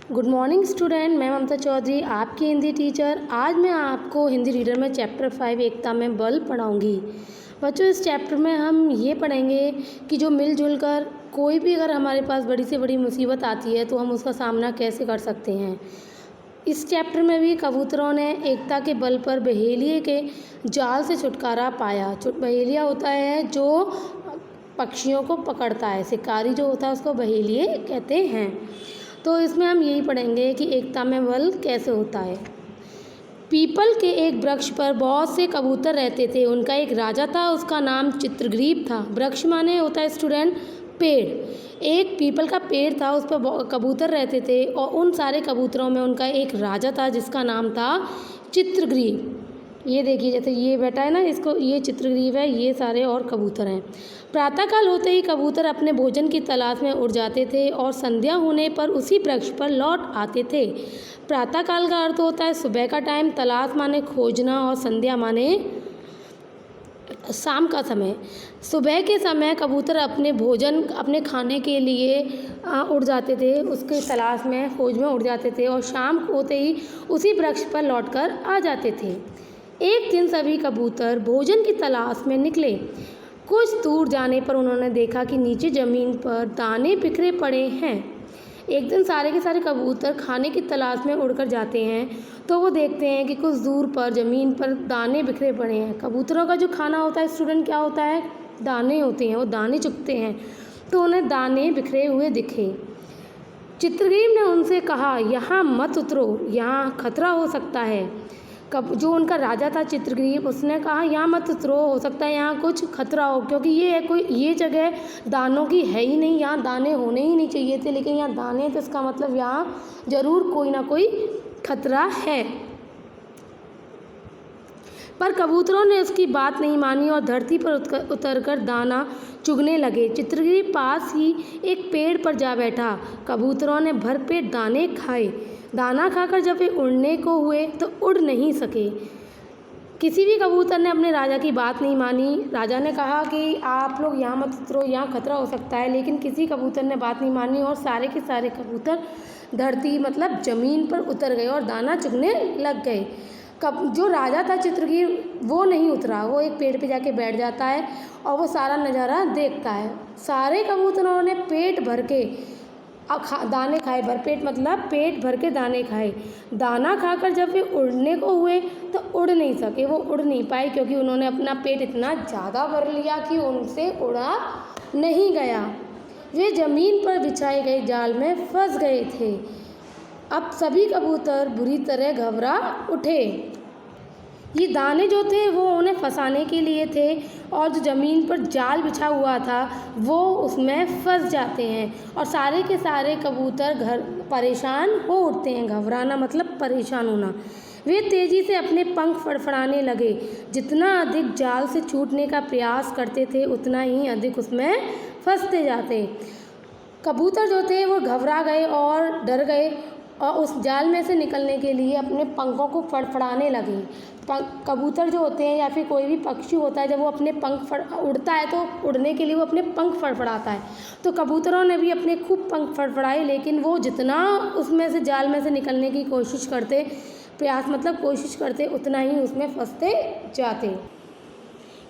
Good morning student, मैं ममता चौधरी आपकी Hindi teacher. आज मैं आपको हिंदी रीडर में चैप्टर 5 एकता में बल पढ़ाऊंगी। बच्चों, इस चैप्टर में हम ये पढ़ेंगे कि जो मिलजुल कर कोई भी अगर हमारे पास बड़ी से बड़ी मुसीबत आती है तो हम उसका सामना कैसे कर सकते हैं। इस चैप्टर में भी कबूतरों ने एकता के बल पर बहेलिए के जाल से छुटकारा पाया। बहेलिया होता है जो पक्षियों को पकड़ता है, शिकारी जो होता है उसको बहेलिए कहते हैं। तो इसमें हम यही पढ़ेंगे कि एकता में बल कैसे होता है। पीपल के एक वृक्ष पर बहुत से कबूतर रहते थे। उनका एक राजा था, उसका नाम चित्रग्रीव था। वृक्ष माने होता है स्टूडेंट पेड़। एक पीपल का पेड़ था, उस पर कबूतर रहते थे और उन सारे कबूतरों में उनका एक राजा था जिसका नाम था चित्रग्रीव। ये देखिए, जैसे ये बैठा है ना, इसको ये चित्रग्रीव है, ये सारे और कबूतर हैं। प्रातःकाल होते ही कबूतर अपने भोजन की तलाश में उड़ जाते थे और संध्या होने पर उसी वृक्ष पर लौट आते थे। प्रातःकाल का अर्थ होता है सुबह का टाइम, तलाश माने खोजना और संध्या माने शाम का समय। सुबह के समय कबूतर अपने भोजन, अपने खाने के लिए उड़ जाते थे, उसके तलाश में खोज में उड़ जाते थे और शाम होते ही उसी वृक्ष पर लौटकर आ जाते थे। एक दिन सभी कबूतर भोजन की तलाश में निकले। कुछ दूर जाने पर उन्होंने देखा कि नीचे ज़मीन पर दाने बिखरे पड़े हैं। एक दिन सारे के सारे कबूतर खाने की तलाश में उड़कर जाते हैं तो वो देखते हैं कि कुछ दूर पर ज़मीन पर दाने बिखरे पड़े हैं। कबूतरों का जो खाना होता है स्टूडेंट क्या होता है? दाने होते हैं, वो दाने चुगते हैं, तो उन्हें दाने बिखरे हुए दिखे। चित्रग्रीव ने उनसे कहा, यहाँ मत उतरो, यहाँ खतरा हो सकता है। जो उनका राजा था चित्रग्रीव, उसने कहा यहाँ मत उतरो, हो सकता है यहाँ कुछ खतरा हो, क्योंकि ये जगह दानों की है ही नहीं, यहाँ दाने होने ही नहीं चाहिए थे, लेकिन यहाँ दाने हैं तो इसका मतलब यहाँ ज़रूर कोई ना कोई खतरा है। पर कबूतरों ने उसकी बात नहीं मानी और धरती पर उतरकर दाना चुगने लगे। चित्रग्रीव पास ही एक पेड़ पर जा बैठा। कबूतरों ने भरपेट दाने खाए। दाना खाकर जब वे उड़ने को हुए तो उड़ नहीं सके। किसी भी कबूतर ने अपने राजा की बात नहीं मानी। राजा ने कहा कि आप लोग यहाँ मत उतरो, यहाँ खतरा हो सकता है, लेकिन किसी कबूतर ने बात नहीं मानी और सारे के सारे कबूतर धरती मतलब ज़मीन पर उतर गए और दाना चुगने लग गए। जो राजा था चित्रग्रीव वो नहीं उतरा, वो एक पेड़ पे जाके बैठ जाता है और वो सारा नज़ारा देखता है। सारे कबूतरों ने पेट भर के दाने खाए। भरपेट मतलब पेट भर के दाने खाए। दाना खाकर जब वे उड़ने को हुए तो उड़ नहीं सके, वो उड़ नहीं पाए, क्योंकि उन्होंने अपना पेट इतना ज़्यादा भर लिया कि उनसे उड़ा नहीं गया। वे ज़मीन पर बिछाए गए जाल में फंस गए थे। अब सभी कबूतर बुरी तरह घबरा उठे। ये दाने जो थे वो उन्हें फंसाने के लिए थे और जो ज़मीन पर जाल बिछा हुआ था वो उसमें फंस जाते हैं और सारे के सारे कबूतर परेशान हो उठते हैं। घबराना मतलब परेशान होना। वे तेज़ी से अपने पंख फड़फड़ाने लगे। जितना अधिक जाल से छूटने का प्रयास करते थे उतना ही अधिक उसमें फंसते जाते। कबूतर जो थे वो घबरा गए और डर गए और उस जाल में से निकलने के लिए अपने पंखों को फड़फड़ाने लगे। कबूतर जो होते हैं या फिर कोई भी पक्षी होता है, जब वो अपने पंख उड़ता है तो उड़ने के लिए वो अपने पंख फड़फड़ाता है। तो कबूतरों ने भी अपने खूब पंख फड़फड़ाए, लेकिन वो जितना उसमें से जाल में से निकलने की कोशिश करते, कोशिश करते, उतना ही उसमें फंसते जाते।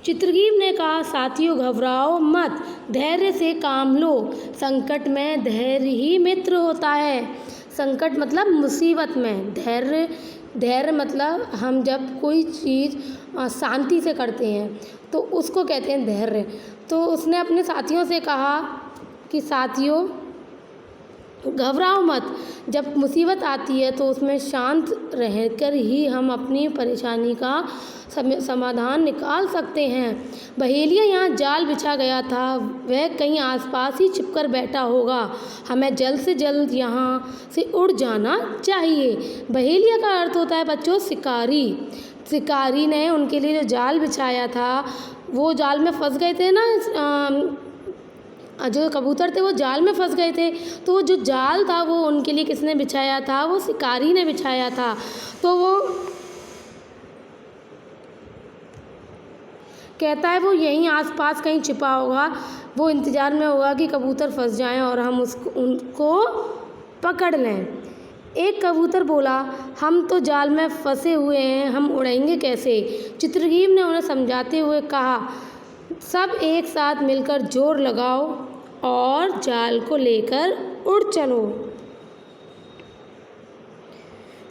चित्रग्रीव ने कहा, साथियों घबराओ मत, धैर्य से काम लो। संकट में धैर्य ही मित्र होता है। संकट मतलब मुसीबत में, धैर्य मतलब हम जब कोई चीज़ शांति से करते हैं तो उसको कहते हैं धैर्य। तो उसने अपने साथियों से कहा कि साथियों घबराओ मत, जब मुसीबत आती है तो उसमें शांत रहकर ही हम अपनी परेशानी का समाधान निकाल सकते हैं। बहेलिया यहाँ जाल बिछा गया था, वह कहीं आसपास ही छिपकर बैठा होगा। हमें जल्द से जल्द यहाँ से उड़ जाना चाहिए। बहेलिया का अर्थ होता है बच्चों शिकारी। शिकारी ने उनके लिए जो जाल बिछाया था, वो जाल में फंस गए थे ना, जो कबूतर थे वो जाल में फंस गए थे, तो वो जो जाल था वो उनके लिए किसने बिछाया था? वो शिकारी ने बिछाया था। तो वो कहता है वो यहीं आसपास कहीं छिपा होगा, वो इंतज़ार में होगा कि कबूतर फंस जाएं और हम उनको पकड़ लें। एक कबूतर बोला, हम तो जाल में फंसे हुए हैं, हम उड़ेंगे कैसे। चित्रग्रीव ने उन्हें समझाते हुए कहा, सब एक साथ मिलकर जोर लगाओ और जाल को लेकर उड़ चलो।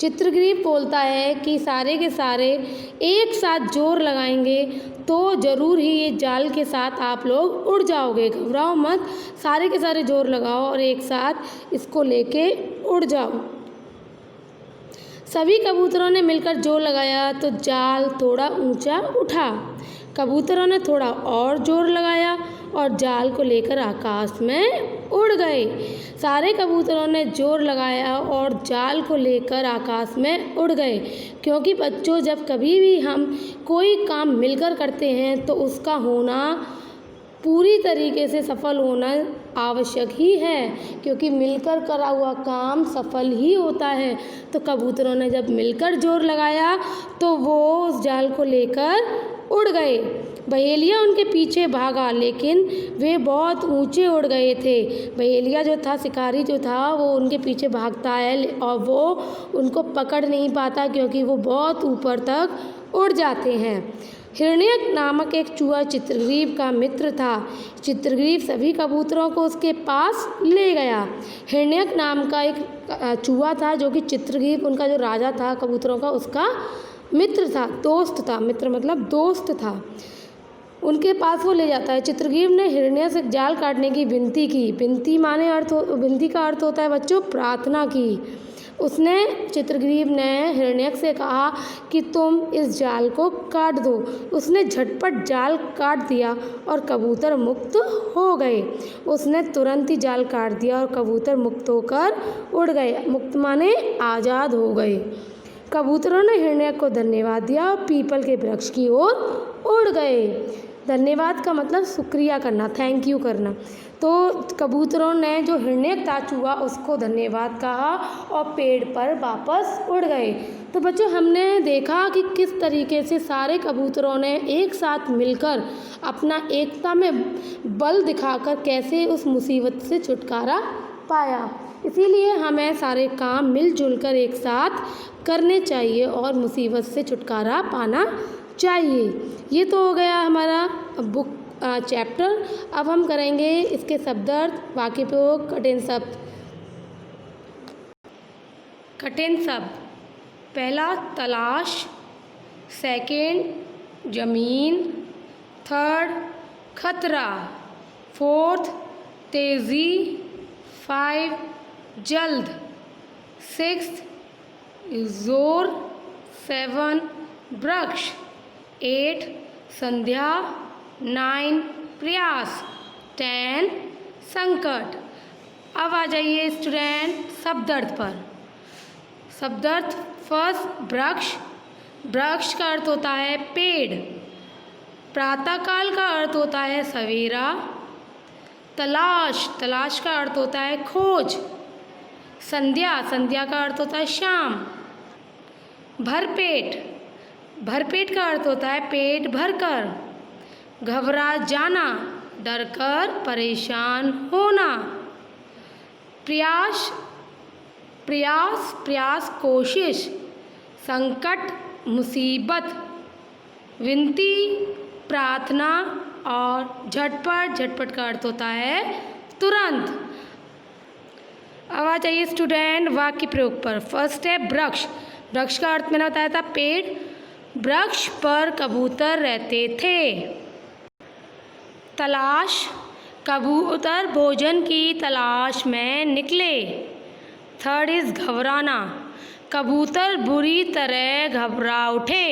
चित्रग्रीव बोलता है कि सारे के सारे एक साथ जोर लगाएंगे तो ज़रूर ही ये जाल के साथ आप लोग उड़ जाओगे, घबराओ मत, सारे के सारे जोर लगाओ और एक साथ इसको लेके उड़ जाओ। सभी कबूतरों ने मिलकर जोर लगाया तो जाल थोड़ा ऊंचा उठा। कबूतरों ने थोड़ा और जोर लगाया और जाल को लेकर आकाश में उड़ गए। सारे कबूतरों ने जोर लगाया और जाल को लेकर आकाश में उड़ गए, क्योंकि बच्चों जब कभी भी हम कोई काम मिलकर करते हैं तो उसका होना पूरी तरीके से सफल होना आवश्यक ही है, क्योंकि मिलकर करा हुआ काम सफल ही होता है। तो कबूतरों ने जब मिलकर जोर लगाया तो वो उस जाल को लेकर उड़ गए। बहेलिया उनके पीछे भागा, लेकिन वे बहुत ऊंचे उड़ गए थे। बहेलिया जो था, शिकारी जो था, वो उनके पीछे भागता है और वो उनको पकड़ नहीं पाता, क्योंकि वो बहुत ऊपर तक उड़ जाते हैं। हिरण्यक नामक एक चूहा चित्रग्रीव का मित्र था। चित्रग्रीव सभी कबूतरों को उसके पास ले गया। हिरण्यक नाम का एक चूहा था जो कि चित्रग्रीव, उनका जो राजा था कबूतरों का, उसका मित्र था, दोस्त था। मित्र मतलब दोस्त था। उनके पास वो ले जाता है। चित्रग्रीव ने हिरण्य से जाल काटने की विनती की। विनती का अर्थ होता है बच्चों प्रार्थना की। चित्रग्रीव ने हिरण्यक से कहा कि तुम इस जाल को काट दो। उसने झटपट जाल काट दिया और कबूतर मुक्त हो गए। उसने तुरंत ही जाल काट दिया और कबूतर मुक्त होकर उड़ गए। मुक्त माने आज़ाद हो गए। कबूतरों ने हिरण्यक को धन्यवाद दिया और पीपल के वृक्ष की ओर उड़ गए। धन्यवाद का मतलब शुक्रिया करना, थैंक यू करना। तो कबूतरों ने जो हिरण्यक था चूहा, उसको धन्यवाद कहा और पेड़ पर वापस उड़ गए। तो बच्चों, हमने देखा कि किस तरीके से सारे कबूतरों ने एक साथ मिलकर अपना एकता में बल दिखाकर कैसे उस मुसीबत से छुटकारा पाया। इसीलिए हमें सारे काम मिलजुल कर एक साथ करने चाहिए और मुसीबत से छुटकारा पाना चाहिए। ये तो हो गया हमारा बुक चैप्टर। अब हम करेंगे इसके शब्दार्थ, वाक्य प्रयोग, कठिन शब्द। कठिन शब्द, पहला तलाश, सेकंड जमीन, थर्ड खतरा, फोर्थ तेज़ी, 5 जल्द, 6 जोर, 7 वृक्ष, 8 संध्या, 9 प्रयास, 10 संकट। अब आ जाइए स्टूडेंट शब्दार्थ पर। शब्दार्थ फर्स्ट वृक्ष। वृक्ष का अर्थ होता है पेड़। प्रातःकाल का अर्थ होता है सवेरा। तलाश, तलाश का अर्थ होता है खोज। संध्या, संध्या का अर्थ होता है शाम। भरपेट, भरपेट का अर्थ होता है पेट भरकर। घबरा जाना, डरकर परेशान होना। प्रयास, प्रयास, प्रयास कोशिश। संकट, मुसीबत। विनती, प्रार्थना। और झटपट, झटपट का अर्थ होता है तुरंत। अब आ जाइए स्टूडेंट वाक्य प्रयोग पर। फर्स्ट है वृक्ष। वृक्ष का अर्थ मैंने बताया था पेड़। वृक्ष पर कबूतर रहते थे। तलाश, कबूतर भोजन की तलाश में निकले। थर्ड इज घबराना, कबूतर बुरी तरह घबरा उठे।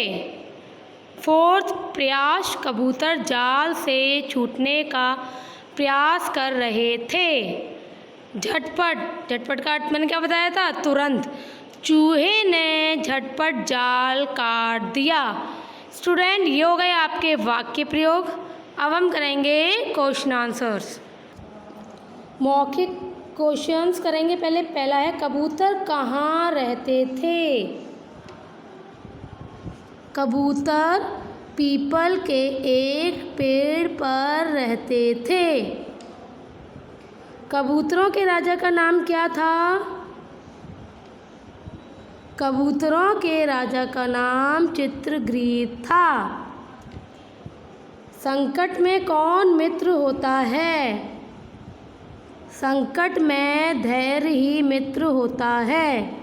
फोर्थ प्रयास, कबूतर जाल से छूटने का प्रयास कर रहे थे। झटपट, झटपट का अर्थ मैंने क्या बताया था तुरंत। चूहे ने झटपट जाल काट दिया। स्टूडेंट, ये हो गए आपके वाक्य प्रयोग। अब हम करेंगे क्वेश्चन आंसर्स। मौखिक क्वेश्चंस करेंगे। पहला है कबूतर कहाँ रहते थे। कबूतर पीपल के एक पेड़ पर रहते थे। कबूतरों के राजा का नाम क्या था। कबूतरों के राजा का नाम चित्रग्रीव था। संकट में कौन मित्र होता है? संकट में धैर्य ही मित्र होता है।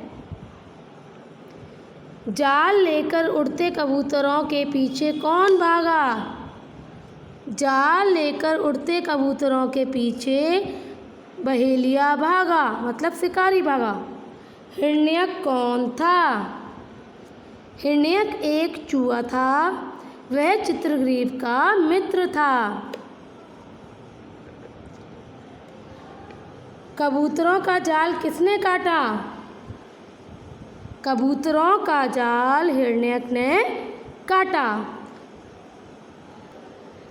जाल लेकर उड़ते कबूतरों के पीछे कौन भागा? जाल लेकर उड़ते कबूतरों के पीछे बहेलिया भागा, मतलब शिकारी भागा। हिरण्यक कौन था? हिरण्यक एक चूहा था, वह चित्रग्रीव का मित्र था। कबूतरों का जाल किसने काटा? कबूतरों का जाल हिरण्यक ने काटा।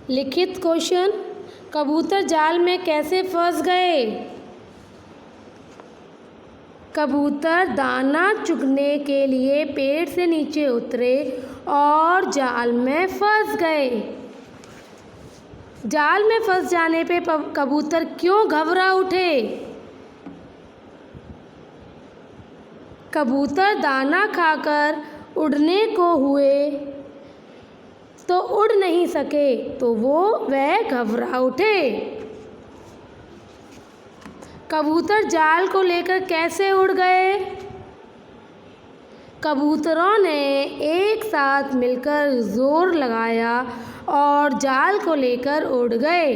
लिखित क्वेश्चन, कबूतर जाल में कैसे फंस गए? कबूतर दाना चुगने के लिए पेड़ से नीचे उतरे और जाल में फंस गए। जाल में फंस जाने पे कबूतर क्यों घबरा उठे? कबूतर दाना खाकर उड़ने को हुए तो उड़ नहीं सके, तो वह घबरा उठे। कबूतर जाल को लेकर कैसे उड़ गए? कबूतरों ने एक साथ मिलकर जोर लगाया और जाल को लेकर उड़ गए।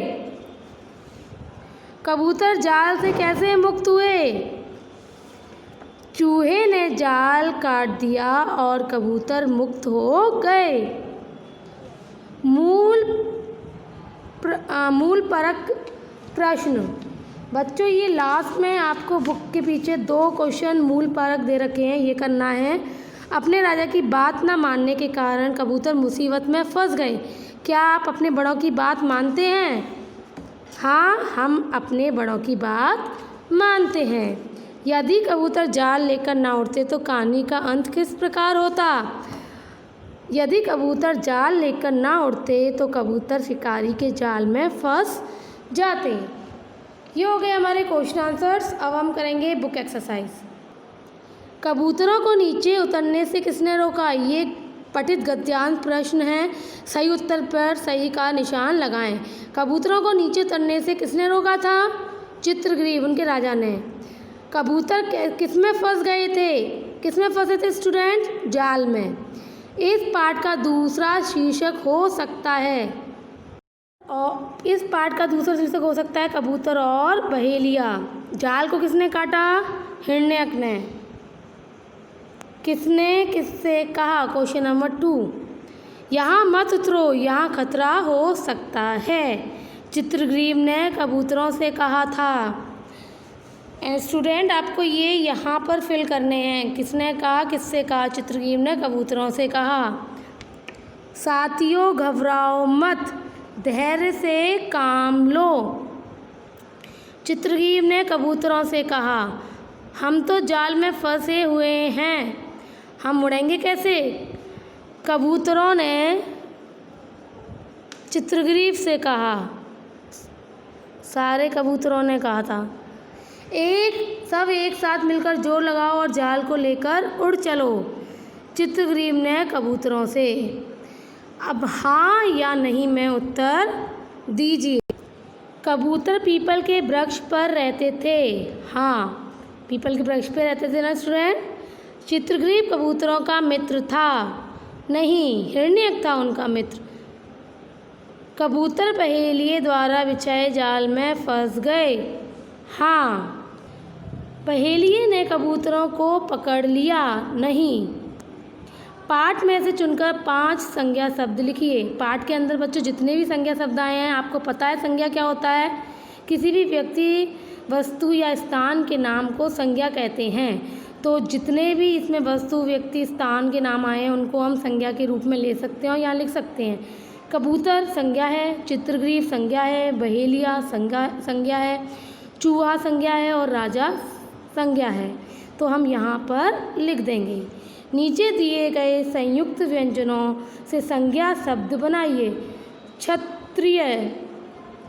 कबूतर जाल से कैसे मुक्त हुए? चूहे ने जाल काट दिया और कबूतर मुक्त हो गए। मूल परक प्रश्न। बच्चों, ये लास्ट में आपको बुक के पीछे 2 क्वेश्चन मूल परक दे रखे हैं, ये करना है। अपने राजा की बात न मानने के कारण कबूतर मुसीबत में फंस गए। क्या आप अपने बड़ों की बात मानते हैं? हाँ, हम अपने बड़ों की बात मानते हैं। यदि कबूतर जाल लेकर ना उड़ते तो कहानी का अंत किस प्रकार होता? यदि कबूतर जाल लेकर ना उड़ते तो कबूतर शिकारी के जाल में फंस जाते। ये हो गए हमारे क्वेश्चन आंसर्स। अब हम करेंगे बुक एक्सरसाइज। कबूतरों को नीचे उतरने से किसने रोका? ये पठित गद्यांश प्रश्न है। सही उत्तर पर सही का निशान लगाएं। कबूतरों को नीचे उतरने से किसने रोका था? चित्रग्रीव, उनके राजा ने। कबूतर किसमें फंस गए थे? किसमें फंसे थे स्टूडेंट? जाल में। इस पाठ का दूसरा शीर्षक हो सकता है, और इस पाठ का दूसरा शीर्षक हो सकता है कबूतर और बहेलिया। जाल को किसने काटा? हिरण्यक ने। किसने किससे कहा? Question number 2। यहाँ मत उतरो, यहाँ खतरा हो सकता है। चित्रग्रीव ने कबूतरों से कहा था। स्टूडेंट, आपको ये यहाँ पर फिल करने हैं। किसने कहा, किससे कहा? चित्रग्रीव ने कबूतरों से कहा। साथियों, घबराओ मत, धैर्य से काम लो। चित्रग्रीव ने कबूतरों से कहा, हम तो जाल में फंसे हुए हैं, हम उड़ेंगे कैसे? कबूतरों ने चित्रग्रीव से कहा। सारे कबूतरों ने कहा था, सब एक साथ मिलकर जोर लगाओ और जाल को लेकर उड़ चलो। चित्रग्रीव ने कबूतरों से। अब हाँ या नहीं में उत्तर दीजिए। कबूतर पीपल के वृक्ष पर रहते थे। हाँ, पीपल के वृक्ष पर रहते थे ना स्टूडेंट। चित्रग्रीव कबूतरों का मित्र था। नहीं, हिरण्यक था उनका मित्र। कबूतर बहेलिए द्वारा बिछाए जाल में फंस गए। हाँ, बहेलिए ने कबूतरों को पकड़ लिया। नहीं। पाठ में से चुनकर 5 संज्ञा शब्द लिखिए। पाठ के अंदर बच्चों जितने भी संज्ञा शब्द आए हैं, आपको पता है संज्ञा क्या होता है? किसी भी व्यक्ति, वस्तु या स्थान के नाम को संज्ञा कहते हैं। तो जितने भी इसमें वस्तु, व्यक्ति, स्थान के नाम आए हैं उनको हम संज्ञा के रूप में ले सकते हैं और यहाँ लिख सकते हैं। कबूतर संज्ञा है, चित्रग्रीव संज्ञा है, बहेलिया संज्ञा है, चूहा संज्ञा है और राजा संज्ञा है। तो हम यहाँ पर लिख देंगे। नीचे दिए गए संयुक्त व्यंजनों से संज्ञा शब्द बनाइए। क्षत्रिय,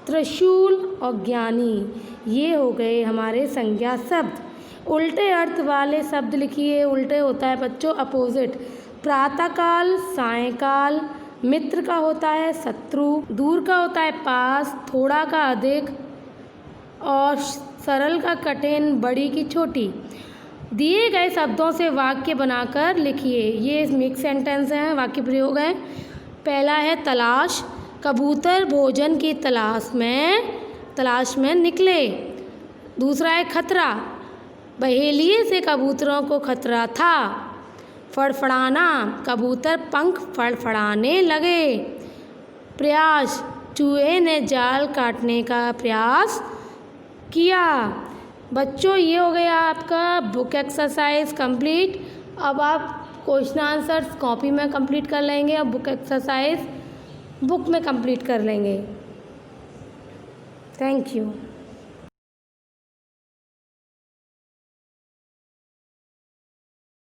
त्रिशूल और ज्ञानी, ये हो गए हमारे संज्ञा शब्द। उल्टे अर्थ वाले शब्द लिखिए। उल्टे होता है बच्चों अपोजिट। प्रातःकाल, सायंकाल, मित्र का होता है शत्रु, दूर का होता है पास, थोड़ा का अधिक, और सरल का कठिन, बड़ी की छोटी। दिए गए शब्दों से वाक्य बनाकर लिखिए। ये मिक्स सेंटेंस हैं, वाक्य प्रयोग हैं। पहला है तलाश। कबूतर भोजन की तलाश में निकले। दूसरा है खतरा। बहेलिए से कबूतरों को खतरा था। फड़फड़ाना, कबूतर पंख फड़फड़ाने लगे। प्रयास, चूहे ने जाल काटने का प्रयास किया। बच्चों ये हो गया आपका बुक एक्सरसाइज कंप्लीट। अब आप क्वेश्चन आंसर्स कॉपी में कंप्लीट कर लेंगे और बुक एक्सरसाइज बुक में कंप्लीट कर लेंगे। Thank you.